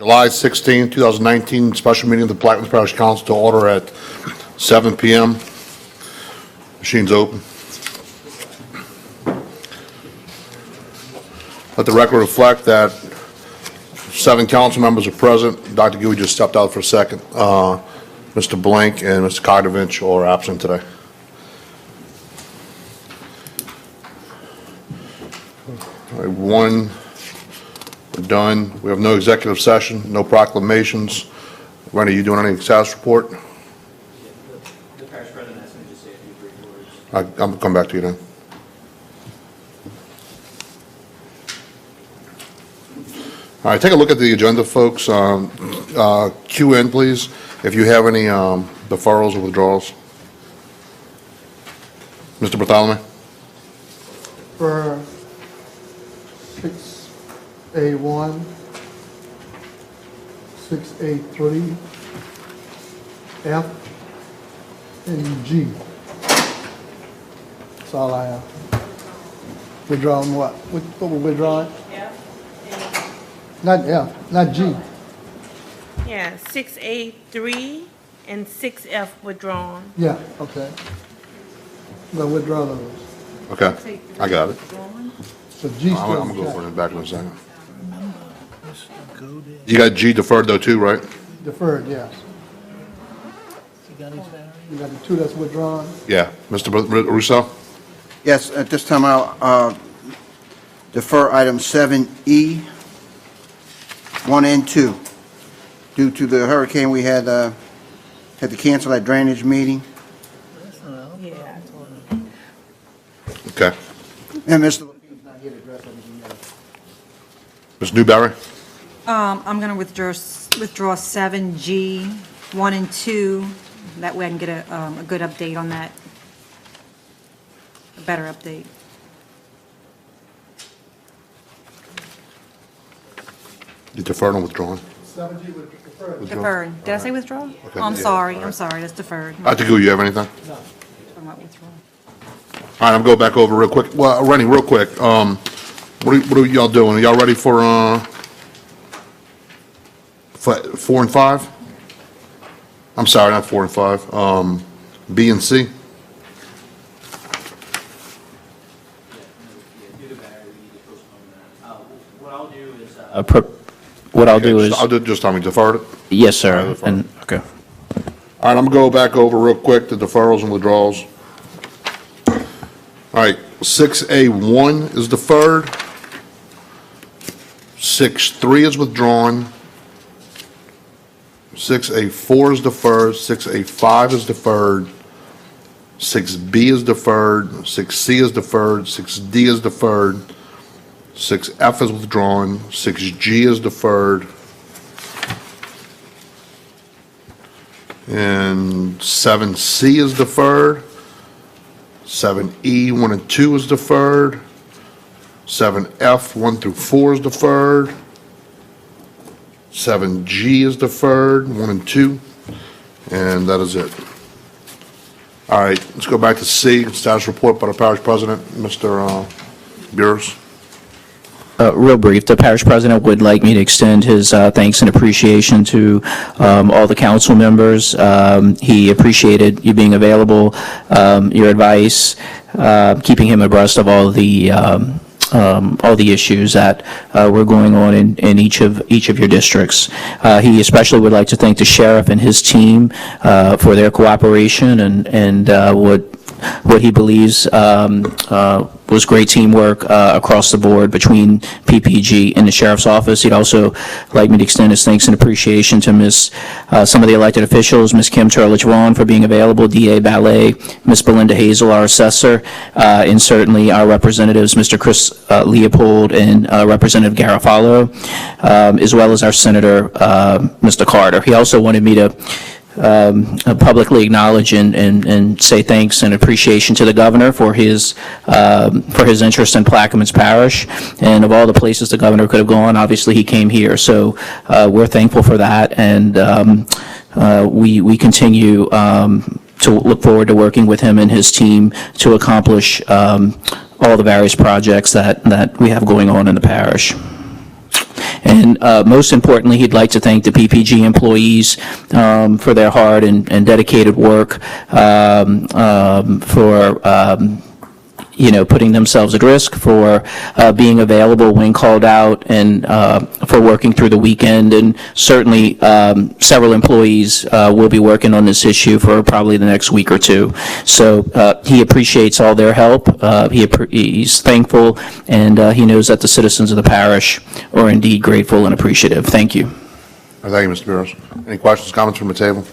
July 16, 2019, special meeting of the Plaquemines Parish Council to order at 7 p.m. Machines open. Let the record reflect that 7 council members are present. Dr. Gui just stepped out for a second. Mr. Blank and Mr. Kardovich are absent today. All right, one, we're done. We have no executive session, no proclamations. Rennie, you doing any status report? The parish president asked me to just say a few brief words. I'm going to come back to you then. All right, take a look at the agenda, folks. Cue in, please, if you have any deferrals or withdrawals. Mr. Bartholomew? For 6A1, 6A3, F, and G. That's all I have. Withdrawing what? What we're withdrawing? Not F, not G. Yeah, 6A3 and 6F withdrawn. Yeah, okay. We'll withdraw those. Okay, I got it. So G I'm still. going to go for it back in a second. You got G deferred though too, right? Deferred, yes. You got the two that's withdrawn? Yeah. Mr. Russo? Yes, at this time, I'll defer item 7E, 1 and 2. Due to the hurricane, we had to cancel that drainage meeting. Yeah. Okay. And Mr. Levine's not here to address anything else. Ms. Newberry? I'm going to withdraw 7G, 1 and 2. That way I can get a good update on that, a better update. You deferred or withdrawn? 7G was deferred. Deferred. Did I say withdraw? Okay. Oh, I'm Yeah. sorry, All I'm right. sorry, that's deferred. Dr. Gui, you have anything? No. Talking about withdrawal. All right, I'm going back over real quick. Well, Rennie, real quick, what are y'all doing? Are y'all ready for 4 and 5? I'm sorry, not 4 and 5. B and C? Due to battery, we need to postpone that. What I'll do is. What I'll do is, I'll just tell me deferred it. yes, sir, All right, and, okay. All right, I'm going to go back over real quick the deferrals and withdrawals. All right, 6A1 is deferred. 6.3 is withdrawn. 6A4 is deferred. 6A5 is deferred. 6B is deferred. 6C is deferred. 6D is deferred. 6F is withdrawn. 6G is deferred. And 7C is deferred. 7E, 1 and 2 is deferred. 7F, 1 through 4 is deferred. 7G is deferred, 1 and 2. And that is it. All right, let's go back to C, status report by the parish president, Mr. Burris. Real brief, the parish president would like me to extend his thanks and appreciation to all the council members. He appreciated you being available, your advice, keeping him abreast of all the issues that were going on in each of your districts. He especially would like to thank the sheriff and his team for their cooperation and what he believes was great teamwork across the board between PPG and the sheriff's office. He'd also like me to extend his thanks and appreciation to some of the elected officials, Ms. Kim Turlich-Vaughan for being available, DA Ballet, Ms. Belinda Hazel, our assessor, and certainly our representatives, Mr. Chris Leopold and Representative Garofalo, as well as our Senator, Mr. Carter. He also wanted me to publicly acknowledge and say thanks and appreciation to the governor for his interest in Plaquemines Parish, and of all the places the governor could have gone, obviously he came here. So we're thankful for that, and we continue to look forward to working with him and his team to accomplish all the various projects that we have going on in the parish. And most importantly, he'd like to thank the PPG employees for their hard and dedicated work, for putting themselves at risk, for being available when called out, and for working through the weekend. And certainly, several employees will be working on this issue for probably the next week or two. So he appreciates all their help. He's thankful, and he knows that the citizens of the parish are indeed grateful and appreciative. Thank you. Thank you, Mr. Burrows. Any questions, comments from the table?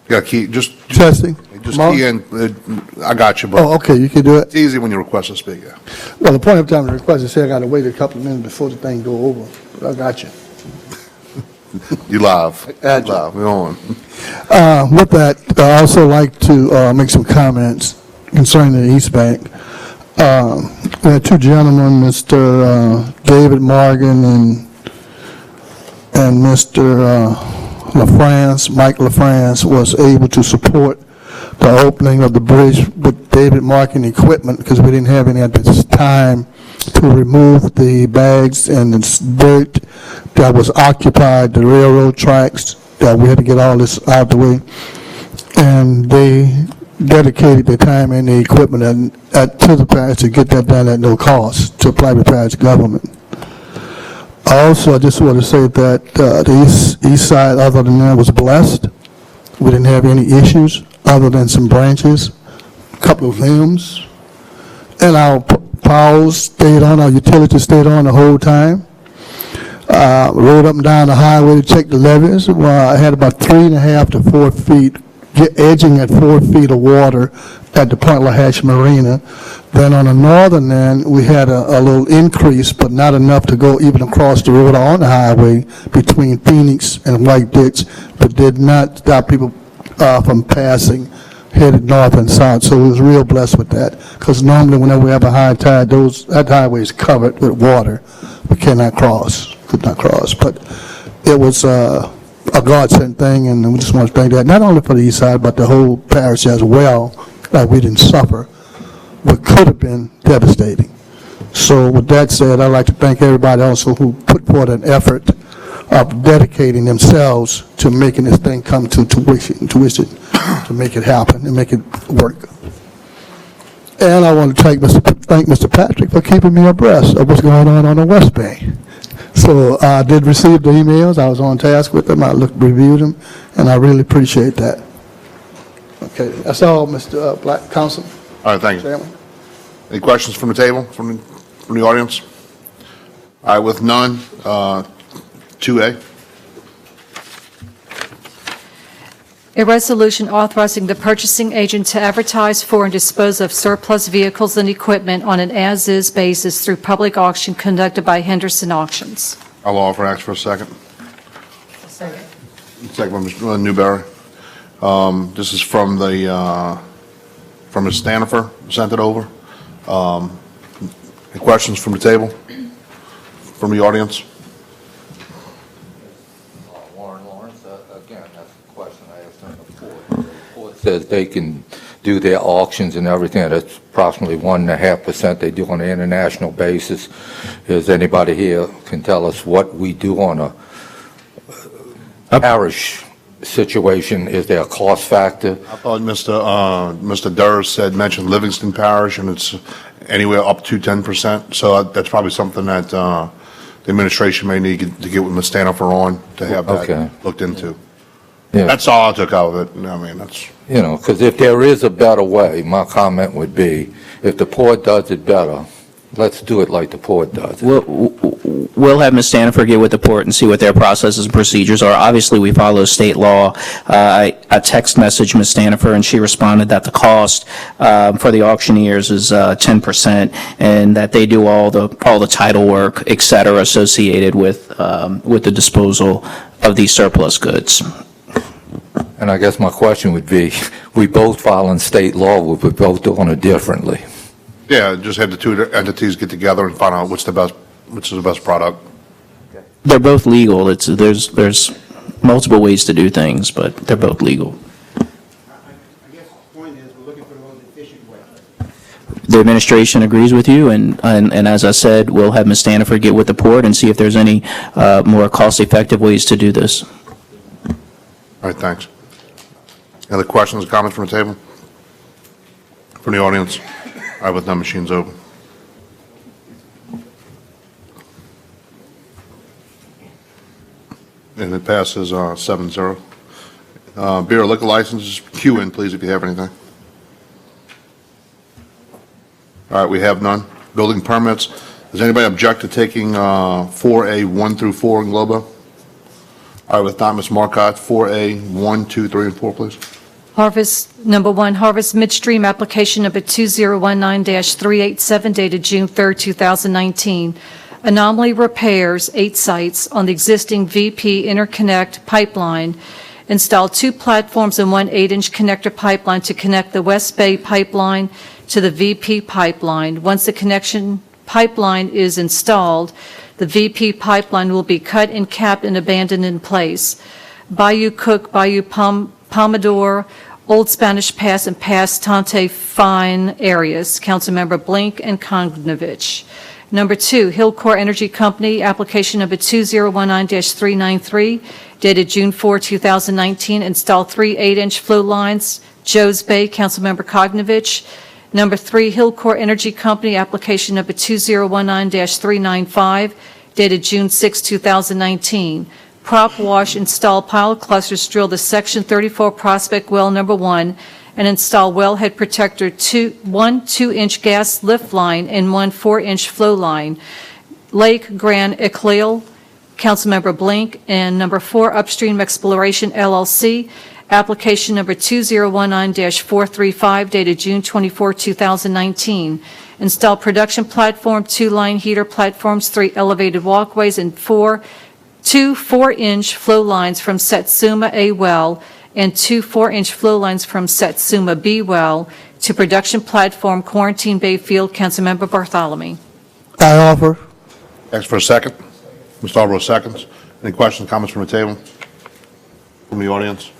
You got a key, just Testing. Mark? key in, I got you, Oh, but okay, you can do it. it's easy when you request to speak, yeah. Well, the point of time to request is say I got to wait a couple of minutes before the thing go over. But I got you. You live. Agile. Live, we're on. With that, I also like to make some comments concerning the East Bank. We had two gentlemen, Mr. David Morgan and Mr. LaFrance, Mike LaFrance, was able to support the opening of the bridge with David Morgan equipment because we didn't have any at this time to remove the bags and the dirt that was occupied the railroad tracks, that we had to get all this out of the way. And they dedicated their time and the equipment to the parish to get that done at no cost to apply to parish government. Also, I just want to say that the east side, other than that, was blessed. We didn't have any issues other than some branches, a couple of limbs, and our power stayed on, our utilities stayed on the whole time. Rode up and down the highway to check the levees. Well, I had about 3.5 to 4 feet, edging at 4 feet of water at the Point LaHatch Marina. Then on the northern end, we had a little increase, but not enough to go even across the road on the highway between Phoenix and White Ditch, but did not stop people from passing, headed north and south. So we was real blessed with that, because normally whenever we have a high tide, that highway is covered with water. We could not cross. But it was a godsend thing, and we just want to thank that, not only for the east side, but the whole parish as well, that we didn't suffer what could have been devastating. So with that said, I'd like to thank everybody also who put forth an effort of dedicating themselves to making this thing come to tuition, to make it happen and make it work. And I want to thank Mr. Patrick for keeping me abreast of what's going on the West Bank. So I did receive the emails. I was on task with them. I reviewed them, and I really appreciate that. Okay, that's all, Mr. Black, Council. All right, thank you. Chairman. Any questions from the table, from the audience? All right, with none, 2A. A resolution authorizing the purchasing agent to advertise for and dispose of surplus vehicles and equipment on an as-is basis through public auction conducted by Henderson Auctions. I'll offer ask for a second. Second by Mr. Newberry. This is from Ms. Stanifer, sent it over. Any questions from the table, from the audience? Warren Lawrence, again, that's the question I asked him before. The report says they can do their auctions and everything. That's approximately 1.5% they do on an international basis. Is anybody here can tell us what we do on a parish situation? Is there a cost factor? I thought Mr. Durst mentioned Livingston Parish, and it's anywhere up to 10%. So that's probably something that the administration may need to get with Ms. Stanifer on to have that Okay. looked into. Yeah. That's all I took out of it. I mean, that's, Because if there is a better way, my comment would be, if the port does it better, let's do it like the port does it. We'll have Ms. Stanifer get with the port and see what their processes and procedures are. Obviously, we follow state law. I text messaged Ms. Stanifer, and she responded that the cost for the auctioneers is 10%, and that they do all the title work, et cetera, associated with the disposal of these surplus goods. And I guess my question would be, we both following state law, we're both doing it differently. yeah, just have the two entities get together and find out which is the best product. They're both legal. There's multiple ways to do things, but they're both legal. I guess the point is, we're looking for the most efficient way. the administration agrees with you, and as I said, we'll have Ms. Staniford get with the port and see if there's any more cost-effective ways to do this. All right, thanks. Any other questions or comments from the table? From the audience? All right, with none, machines open. And it passes 7-0. Beer liquor licenses, queue in, please, if you have anything. All right, we have none. Building permits, does anybody object to taking 4A 1 through 4 in Globo? All right, with not, Ms. Marcotte, 4A 1, 2, 3, and 4, please. Harvest, number one, Harvest Midstream, application number 2019-387, dated June 3rd, 2019. Anomaly repairs 8 sites on the existing VP Interconnect pipeline. Install 2 platforms and 1 8-inch connector pipeline to connect the West Bay pipeline to the VP pipeline. Once the connection pipeline is installed, the VP pipeline will be cut and capped and abandoned in place. Bayou Cook, Bayou Pomodoro, Old Spanish Pass, and Pass Tante Fine areas. Councilmember Blink and Kognovich. Number 2, Hillcore Energy Company, application number 2019-393, dated June 4, 2019. Install 3 8-inch flow lines, Joe's Bay. Councilmember Kognovich. Number 3, Hillcore Energy Company, application number 2019-395, dated June 6, 2019. Prop wash, install pile clusters, drill the section 34 prospect well number 1, and install wellhead protector, 1 2-inch gas lift line and 1 4-inch flow line. Lake Grand Eclale, Councilmember Blink. And number 4, Upstream Exploration LLC, application number 2019-435, dated June 24, 2019. Install production platform, 2 line heater platforms, 3 elevated walkways, and 2 4-inch flow lines from Satsuma A well and 2 4-inch flow lines from Satsuma B well to production platform, Quarantine Bay Field. Councilmember Bartholomew. I offer. Ask for a second. Mr. Albro seconds. Any questions, comments from the table? From the audience?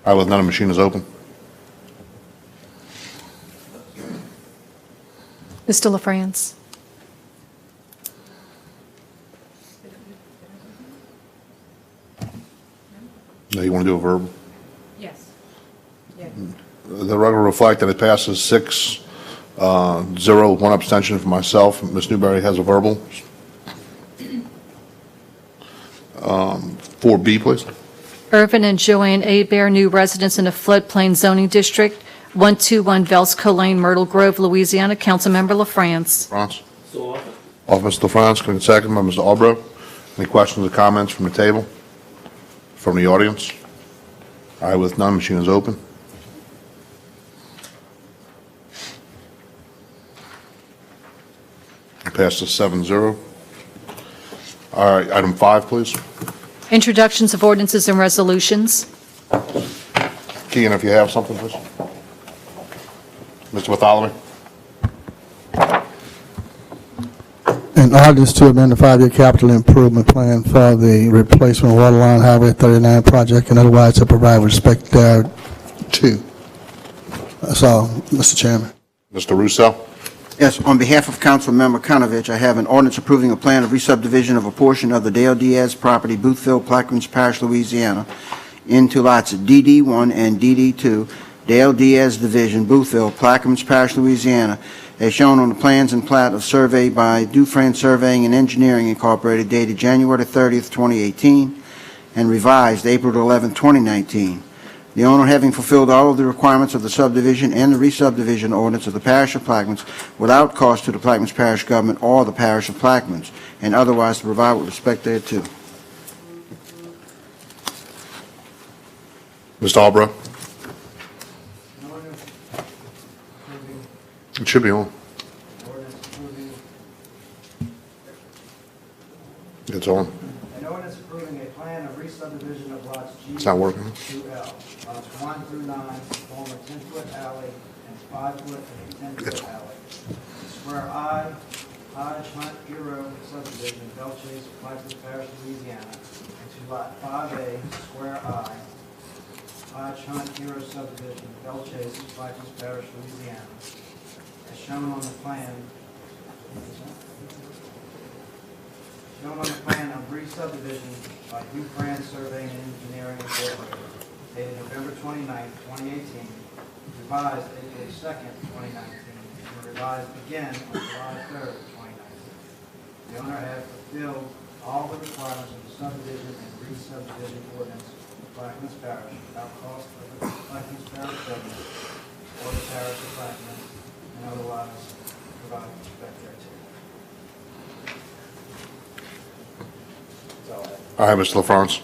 All right, with none, the machine is open. Mr. LaFrance. Now, you want to do a verbal? Yes. The record will reflect that it passes 6-0, 1 abstention for myself. Ms. Newberry has a verbal. 4B, please. Irvin and Joanne Abear, new residents in a floodplain zoning district, 121 Velsco Lane, Myrtle Grove, Louisiana. Councilmember LaFrance. France. So offered. Off Mr. LaFrance, can I second by Mr. Albro? Any questions or comments from the table? From the audience? All right, with none, machine is open. It passes 7-0. All right, item 5, please. Introductions of ordinances and resolutions. Keegan, if you have something, please. Mr. Bartholomew? An ordinance to amend the 5-year capital improvement plan for the replacement Waterline Highway 39 project and otherwise to provide respect thereto. That's all, Mr. Chairman. Mr. Russo? Yes, on behalf of Councilmember Kognovich, I have an ordinance approving a plan of re-subdivision of a portion of the Dale Diaz property, Boothville, Plaquemines Parish, Louisiana, into lots DD1 and DD2, Dale Diaz Division, Boothville, Plaquemines Parish, Louisiana, as shown on the plans and plat of survey by Dufresne Surveying and Engineering Incorporated, dated January 30th, 2018, and revised April 11, 2019. The owner having fulfilled all of the requirements of the subdivision and the re-subdivision ordinance of the Parish of Plaquemines without cost to the Plaquemines Parish government or the Parish of Plaquemines, and otherwise to provide with respect thereto. Mr. Albro? It should be on. It's on. An ordinance approving a plan of re-subdivision of lots G. It's not working. 2L, lots 1 through 9, form a 10-foot alley and 5-foot and a 10-foot alley. Square I, Hodge Hunt Hero subdivision, Belchase, Plaquemines Parish, Louisiana, and to lot 5A, Square I, Hodge Hunt Hero subdivision, Belchase, Plaquemines Parish, Louisiana. as shown on the plan. Shown on the plan of re-subdivision by Hugh France Surveying and Engineering Incorporated, dated November 29, 2018, revised April 2nd, 2019, and revised again on July 3rd, 2019. The owner has fulfilled all the requirements of the subdivision and re-subdivision ordinance of Plaquemines Parish without cost of the Plaquemines Parish government or the parish of Plaquemines, and otherwise provide respect thereto. All right, Mr. LaFrance.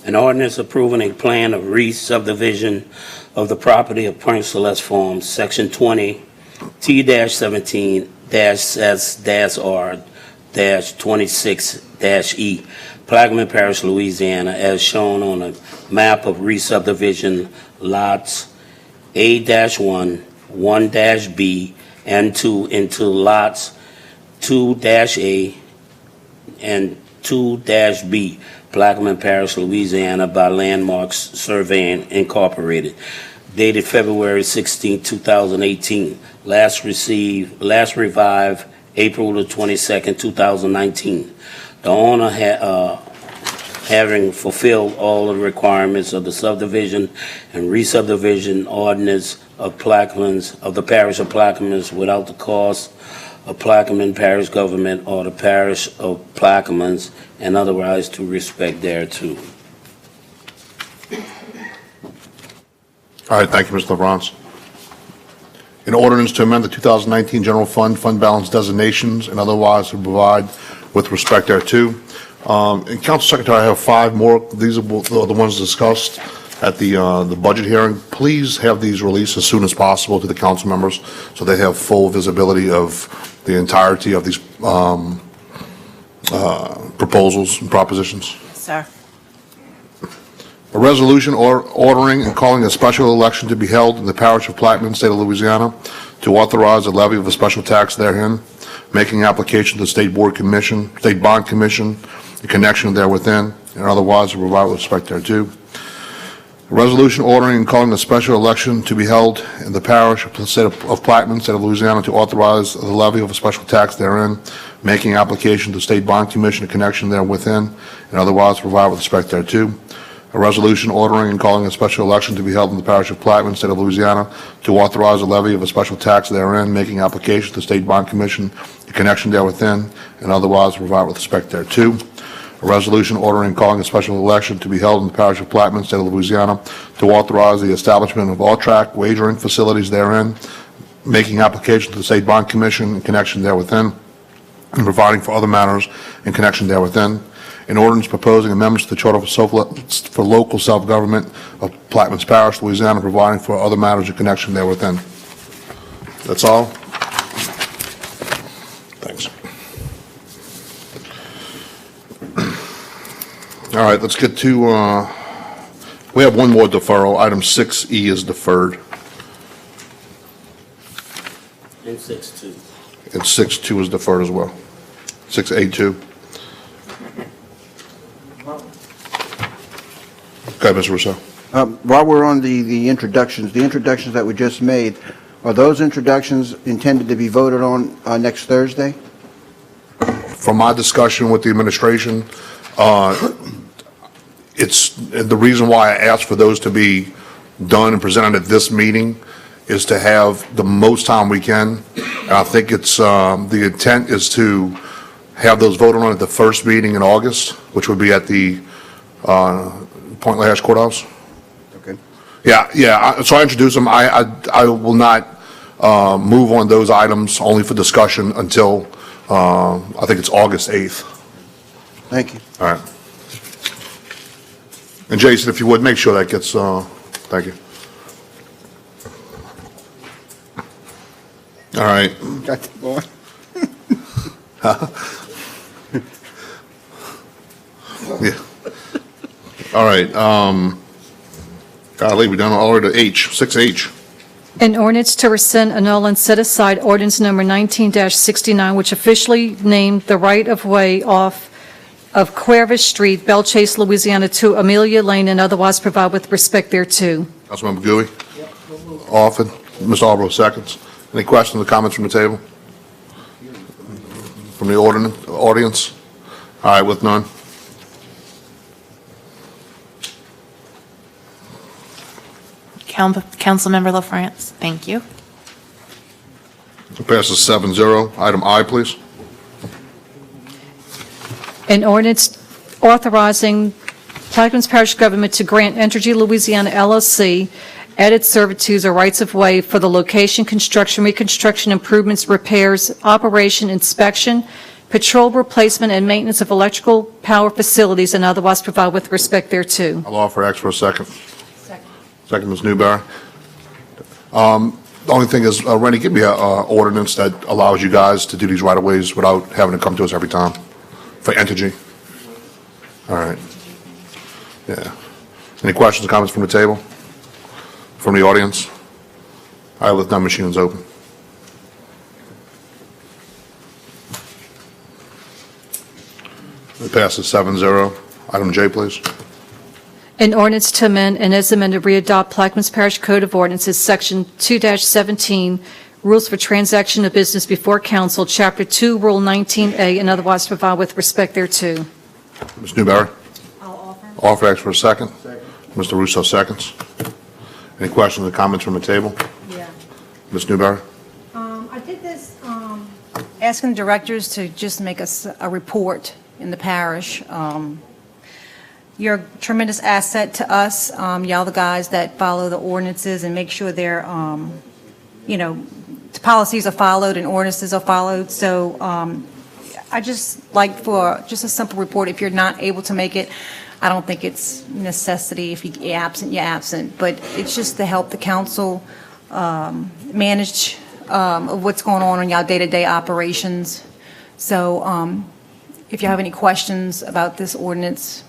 An ordinance approving a plan of re-subdivision of the property of Prince Celeste Farms, Section 20, T-17-S-R-26-E, Plaquemines Parish, Louisiana, as shown on a map of re-subdivision lots A-1, 1-B, and 2 into lots 2-A and 2-B, Plaquemines Parish, Louisiana, by Landmarks Surveying Incorporated, dated February 16, 2018, last revived April the 22nd, 2019. The owner having fulfilled all of the requirements of the subdivision and re-subdivision ordinance of Plaquemines, of the parish of Plaquemines, without the cost of Plaquemines Parish government or the parish of Plaquemines, and otherwise to respect thereto. All right, thank you, Mr. LaFrance. An ordinance to amend the 2019 general fund balance designations and otherwise to provide with respect thereto. And Council Secretary, I have 5 more. These are the ones discussed at the budget hearing. Please have these released as soon as possible to the council members so they have full visibility of the entirety of these proposals and propositions. Sir. A resolution ordering and calling a special election to be held in the parish of Plaquemines, state of Louisiana, to authorize a levy of a special tax therein, making application to the State Bond Commission in connection therewithin, and otherwise to provide with respect thereto. A resolution ordering and calling a special election to be held in the parish of Plaquemines, state of Louisiana, to authorize the levy of a special tax therein, making application to the State Bond Commission in connection therewithin, and otherwise to provide with respect thereto. A resolution ordering and calling a special election to be held in the parish of Plaquemines, state of Louisiana, to authorize a levy of a special tax therein, making application to the State Bond Commission in connection therewithin, and otherwise provide with respect thereto. A resolution ordering and calling a special election to be held in the parish of Plaquemines, state of Louisiana, to authorize the establishment of all-track wagering facilities therein, making application to the State Bond Commission in connection therewithin, and providing for other matters in connection therewithin. An ordinance proposing amendments to the Charter for Local Self-Government of Plaquemines Parish, Louisiana, providing for other matters in connection therewithin. That's all. Thanks. All right, let's get to, we have one more deferral. Item 6E is deferred, And 6-2. and 6.2 is deferred as well. 6A2. Go ahead, Mr. Rousseau. While we're on the introductions that we just made, are those introductions intended to be voted on next Thursday? From my discussion with the administration, it's the reason why I asked for those to be done and presented at this meeting is to have the most time we can. And I think it's the intent is to have those voted on at the first meeting in August, which would be at the Point Lahash Courthouse. Okay. Yeah. So I introduced them. I will not move on those items only for discussion until I think it's August 8th. Thank you. All right. And Jason, if you would, make sure that gets, thank you. All right. Got the boy. Yeah. All right. Golly, we done all the way to H, 6H. An ordinance to rescind, annul, and set aside ordinance number 19-69, which officially named the right-of-way off of Cuerva Street, Belchase, Louisiana, to Amelia Lane, and otherwise provide with respect thereto. Councilmember Gooey? Offered. Ms. Albro seconds. Any questions or comments from the table? From the audience? All right, with none. Councilmember LaFrance, thank you. It passes 7-0. Item I, please. An ordinance authorizing Plaquemines Parish government to grant Entergy Louisiana LLC added servitudes or rights-of-way for the location, construction, reconstruction, improvements, repairs, operation, inspection, patrol replacement, and maintenance of electrical power facilities and otherwise provide with respect thereto. I'll offer X for a second. Second, Ms. Newberry. The only thing is, Rennie, give me a ordinance that allows you guys to do these right-of-ways without having to come to us every time for Entergy. All right. Yeah. Any questions or comments from the table? From the audience? All right, with none, machines open. It passes 7-0. Item J, please. An ordinance to amend and as amended readopt Plaquemines Parish Code of Ordinances, Section 2-17, Rules for Transaction of Business Before Council, Chapter 2, Rule 19A, and otherwise provide with respect thereto. Ms. Newberry? I'll offer. Offer X for a second. Mr. Russo seconds. Any questions or comments from the table? Yeah. Ms. Newberry? I did this, asking the directors to just make us a report in the parish. You're a tremendous asset to us, y'all the guys that follow the ordinances and make sure they're, the policies are followed and ordinances are followed. So I just like for just a simple report. If you're not able to make it, I don't think it's necessity. If you're absent, you're absent. But it's just to help the council manage what's going on in y'all day-to-day operations. So if you have any questions about this ordinance,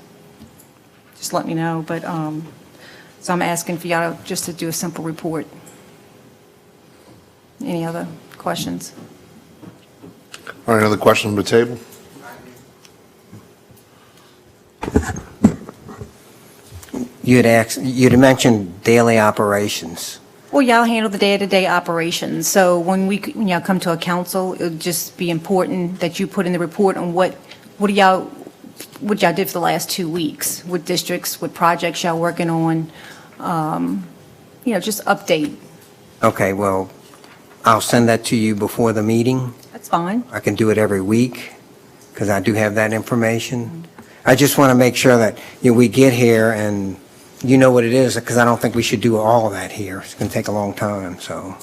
just let me know. But so I'm asking for y'all just to do a simple report. Any other questions? All right, any other questions from the table? You had mentioned daily operations. Well, y'all handle the day-to-day operations. So when y'all come to a council, it would just be important that you put in the report on what y'all did for the last 2 weeks, what districts, what projects y'all working on, just update. Okay, well, I'll send that to you before the meeting. That's fine. I can do it every week because I do have that information. I just want to make sure that we get here and you know what it is, because I don't think we should do all of that here. It's going to take a long time, so.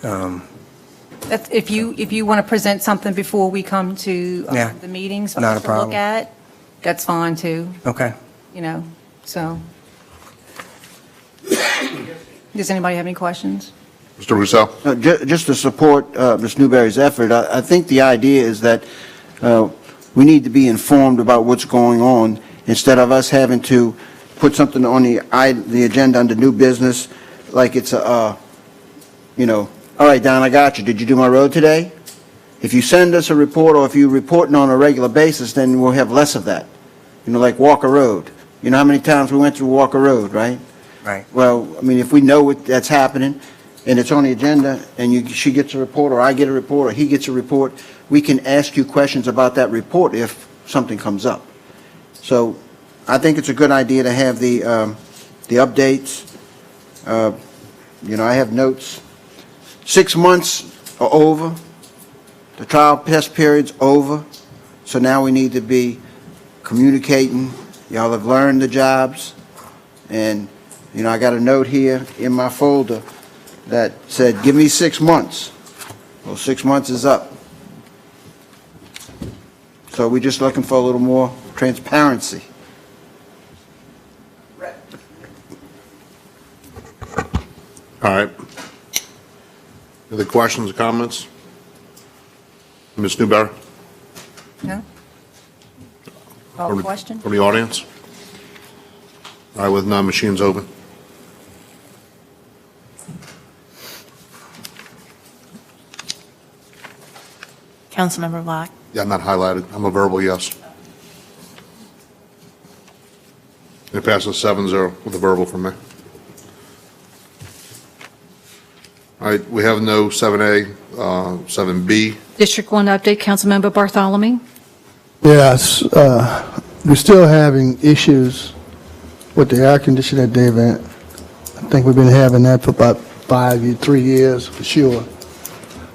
That's, if you want to present something before we come to Yeah, the meetings for not us a to look problem. at, that's fine too, Okay. so. Does anybody have any questions? Mr. Russo? Just to support Ms. Newberry's effort, I think the idea is that we need to be informed about what's going on instead of us having to put something on the agenda under new business, like it's all right, Don, I got you. Did you do my road today? If you send us a report or if you're reporting on a regular basis, then we'll have less of that. Like Walker Road. You know how many times we went through Walker Road, right? Right. Well, I mean, if we know that's happening and it's on the agenda and she gets a report or I get a report or he gets a report, we can ask you questions about that report if something comes up. So I think it's a good idea to have the updates. I have notes. 6 months are over. The trial test period's over. So now we need to be communicating. Y'all have learned the jobs. And, I got a note here in my folder that said, give me 6 months. Well, 6 months is up. So we're just looking for a little more transparency. All right. Other questions or comments? Ms. Newberry? No? Call the question? From the audience? All right, with none, machines open. Councilmember Locke. Yeah, not highlighted. I'm a verbal yes. It passes 7-0 with a verbal from me. All right, we have no 7A, 7B. District 1 update, Councilmember Bartholomew. Yes, we're still having issues with the air conditioner, David. I think we've been having that for about 3 years for sure.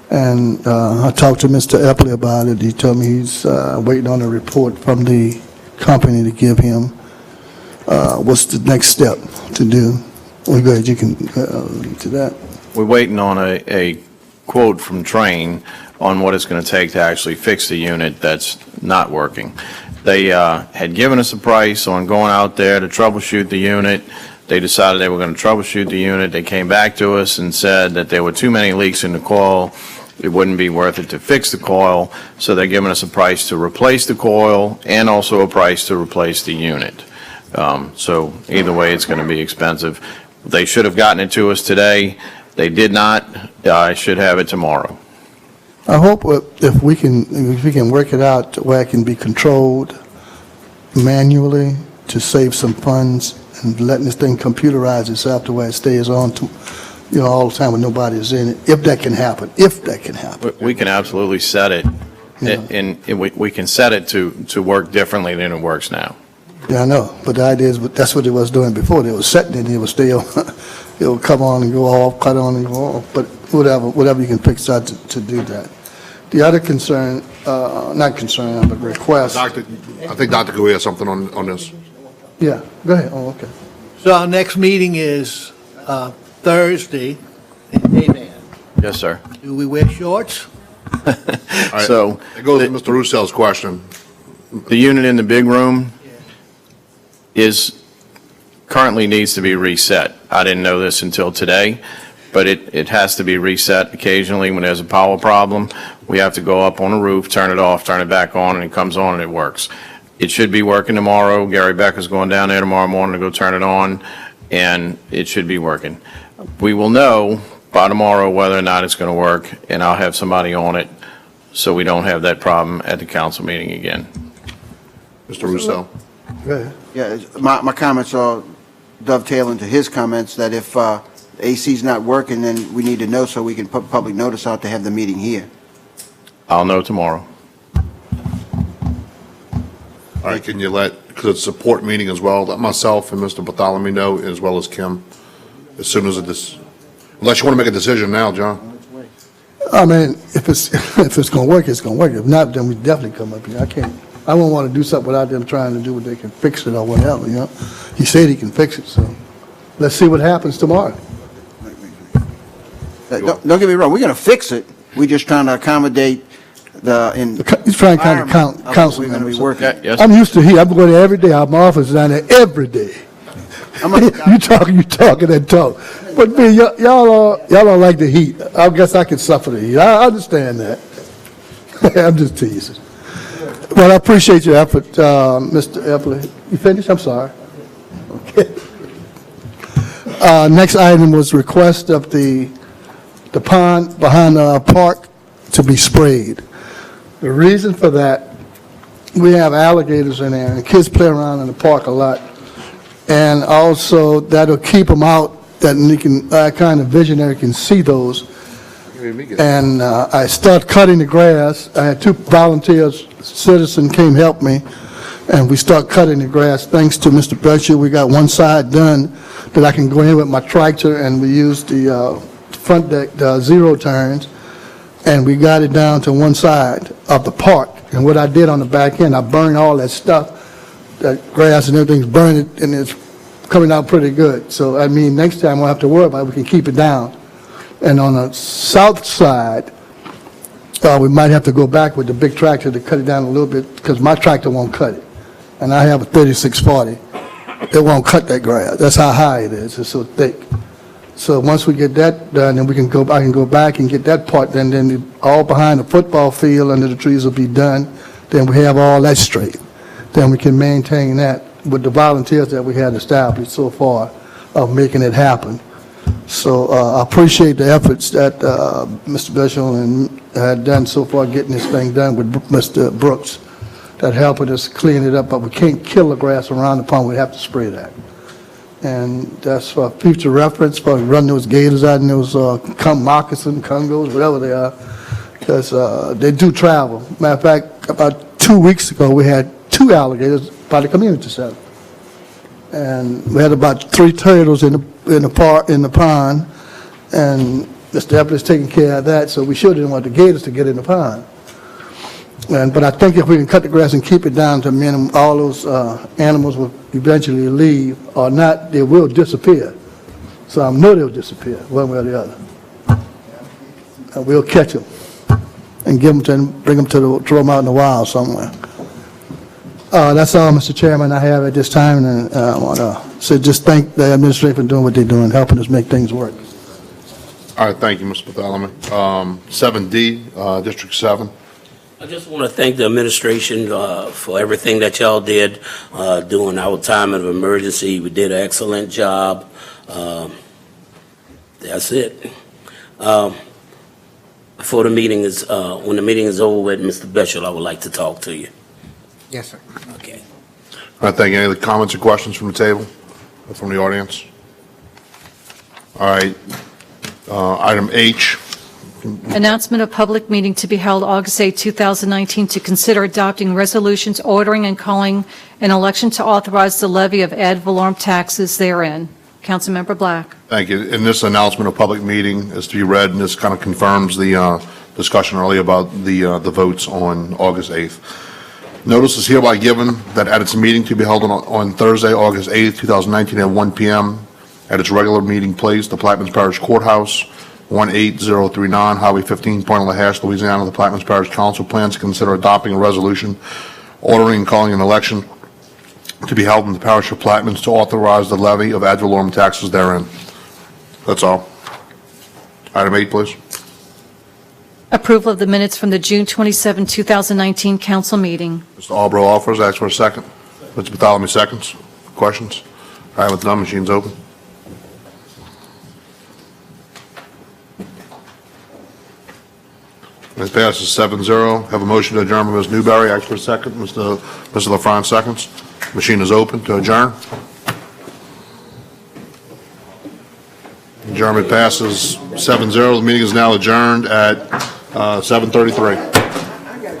And I talked to Mr. Epley about it. He told me he's waiting on a report from the company to give him what's the next step to do. Well, go ahead, you can lead to that. We're waiting on a quote from Trane on what it's going to take to actually fix the unit that's not working. They had given us a price on going out there to troubleshoot the unit. They decided they were going to troubleshoot the unit. They came back to us and said that there were too many leaks in the coil. It wouldn't be worth it to fix the coil, so they're giving us a price to replace the coil and also a price to replace the unit. So either way, it's going to be expensive. They should have gotten it to us today. They did not. I should have it tomorrow. I hope if we can work it out where it can be controlled manually to save some funds and letting this thing computerize itself to where it stays on to, all the time when nobody is in it, if that can happen, We can absolutely set it, and we can set it to work differently than it works now. Yeah, I know, but the idea is, that's what it was doing before. They were setting it, it was still, it would come on and go off, cut on and go off, but whatever you can fix out to do that. The other concern, not concern, but request. I think Dr. Gouy has something on this. Yeah, go ahead. Oh, okay. So our next meeting is Thursday. Amen. Yes, sir. Do we wear shorts? All right, So it goes to Mr. Russel's question. the unit in the big room currently needs to be reset. I didn't know this until today, but it has to be reset occasionally when there's a power problem. We have to go up on the roof, turn it off, turn it back on, and it comes on and it works. It should be working tomorrow. Gary Becker's going down there tomorrow morning to go turn it on, and it should be working. We will know by tomorrow whether or not it's going to work, and I'll have somebody on it so we don't have that problem at the council meeting again. Mr. Russell. Go ahead. Yeah, my comments are dovetailing to his comments that if AC's not working, then we need to know so we can put public notice out to have the meeting here. I'll know tomorrow. All right, can you because it's a support meeting as well, let myself and Mr. Bartholomew know, as well as Kim, as soon as unless you want to make a decision now, John. I mean, if it's going to work, it's going to work. If not, then we definitely come up here. I won't want to do something without them trying to do what they can fix it or whatever, He said he can fix it, so let's see what happens tomorrow. Don't get me wrong, we're going to fix it. We're just trying to accommodate He's trying to kind of counsel We're going to be them. working. Yes. I'm used to heat. I'm going there every day. My office is down there every day. You talking that talk. But me, y'all don't like the heat. I guess I can suffer the heat. I understand that. I'm just teasing. Well, I appreciate your effort, Mr. Epley. You finished? I'm sorry. Okay. Next item was request of the pond behind the park to be sprayed. The reason for that, we have alligators in there, and kids play around in the park a lot. And also, that'll keep them out, that kind of visionary can see those. And I start cutting the grass. I had 2 volunteers, citizen came help me, and we start cutting the grass. Thanks to Mr. Belcher, we got one side done that I can go in with my tractor, and we used the front deck, zero turns, and we got it down to one side of the park. And what I did on the back end, I burned all that stuff, that grass and everything's burned, and it's coming out pretty good. So, I mean, next time we'll have to worry about it, we can keep it down. And on the south side, we might have to go back with the big tractor to cut it down a little bit, because my tractor won't cut it. And I have a 3640. It won't cut that grass. That's how high it is. It's so thick. So once we get that done, then I can go back and get that part done. Then all behind the football field under the trees will be done. Then we have all that straight. Then we can maintain that with the volunteers that we had established so far of making it happen. So I appreciate the efforts that Mr. Bishel and had done so far getting this thing done with Mr. Brooks, that helping us clean it up. But we can't kill the grass around the pond. We have to spray that. And that's for future reference, for run those gators out in those moccasin, Congos, whatever they are, because they do travel. Matter of fact, about 2 weeks ago, we had 2 alligators by the community center. And we had about 3 turtles in the pond, and Mr. Epler's taking care of that, so we sure didn't want the gators to get in the pond. But I think if we can cut the grass and keep it down to a minimum, all those animals will eventually leave, or not, they will disappear. So I know they'll disappear, one way or the other. And we'll catch them and bring them throw them out in the wild somewhere. That's all, Mr. Chairman, I have at this time, and I want to say just thank the administration for doing what they're doing, helping us make things work. All right, thank you, Mr. Bartholomew. 7D, District 7. I just want to thank the administration for everything that y'all did during our time of emergency. We did an excellent job. That's it. Before the meeting is, when the meeting is over with, Mr. Bishop, I would like to talk to you. Yes, sir. Okay. All right, thank you. Any other comments or questions from the table or from the audience? All right, item H. Announcement of public meeting to be held August 8, 2019, to consider adopting resolutions ordering and calling an election to authorize the levy of ad valorem taxes therein. Councilmember Black. Thank you. In this announcement of public meeting is to be read, and this kind of confirms the discussion earlier about the votes on August 8th. Notice is hereby given that at its meeting to be held on Thursday, August 8th, 2019 at 1 p.m. at its regular meeting place, the Plaquemines Parish Courthouse, 18039 Highway 15, Point Lahash, Louisiana. The Plaquemines Parish Council plans to consider adopting a resolution ordering and calling an election to be held in the parish of Plaquemines to authorize the levy of ad valorem taxes therein. That's all. Item 8, please. Approval of the minutes from the June 27, 2019 council meeting. Mr. Albro offers, asks for a second. Mr. Bartholomew seconds. Questions? All right, with none, machine's open. It passes 7-0. Have a motion to adjourn by Ms. Newberry. Ask for a second. Mr. LaFrance seconds. Machine is open to adjourn. Adjournment passes 7-0. The meeting is now adjourned at 7:33.